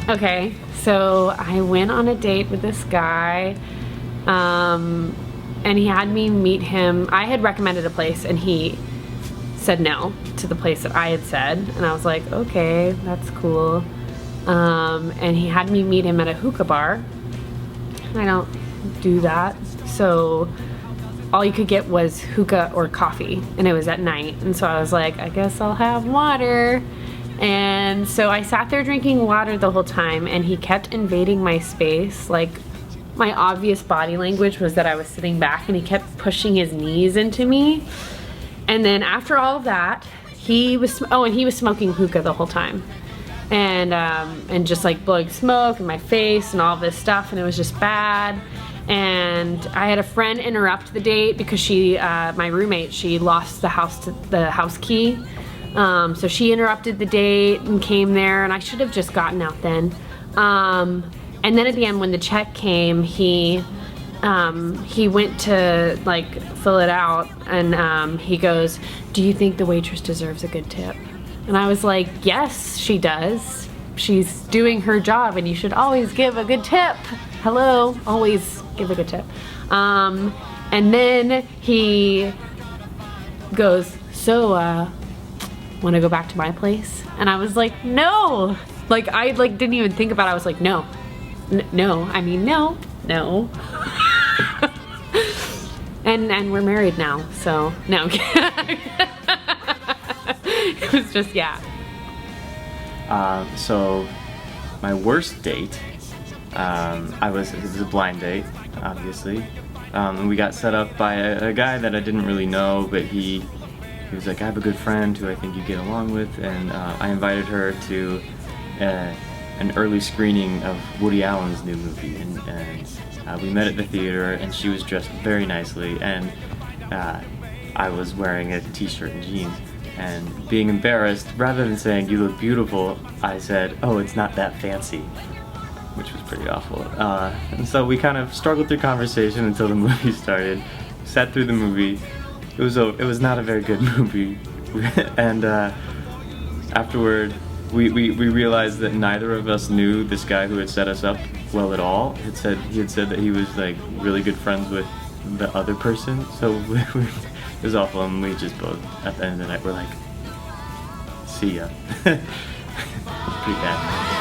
Okay, so I went on a date with this guy, and he had me meet him. I had recommended a place and he said no to the place that I had said, and I was like, okay, that's cool. And he had me meet him at a hookah bar. I don't do that, so all you could get was hookah or coffee, and it was at night, and so I was like, I guess I'll have water. And so I sat there drinking water the whole time, and he kept invading my space. Like, my obvious body language was that I was sitting back, and he kept pushing his knees into me. And then after all of that, he was smoking hookah the whole time, and just like blowing smoke in my face and all this stuff, and it was just bad. And I had a friend interrupt the date because my roommate, she lost the house key. So she interrupted the date and came there, and I should have just gotten out then. And then at the end, when the check came, he went to like fill it out, and he goes, "Do you think the waitress deserves a good tip?" And I was like, "Yes, she does. She's doing her job, and you should always give a good tip. Hello, always give a good tip." And then he goes, "So, want to go back to my place?" And I was like, no. Like, I didn't even think about it. I was like, no. No. I mean, no. No. and we're married now, so no. It was just, yeah. So my worst date, it was a blind date, obviously. We got set up by a guy that I didn't really know, but he was like, "I have a good friend who I think you get along with," and I invited her to an early screening of Woody Allen's new movie, and we met at the theater, and she was dressed very nicely, and I was wearing a t-shirt and jeans, and being embarrassed, rather than saying, "You look beautiful," I said, "Oh, it's not that fancy," which was pretty awful. And so we kind of struggled through conversation until the movie started, sat through the movie. It was not a very good movie, and afterward we realized that neither of us knew this guy who had set us up well at all. He had said that he was like really good friends with the other person, so it was awful, and we just both at the end of the night were like, "See ya." Pretty bad.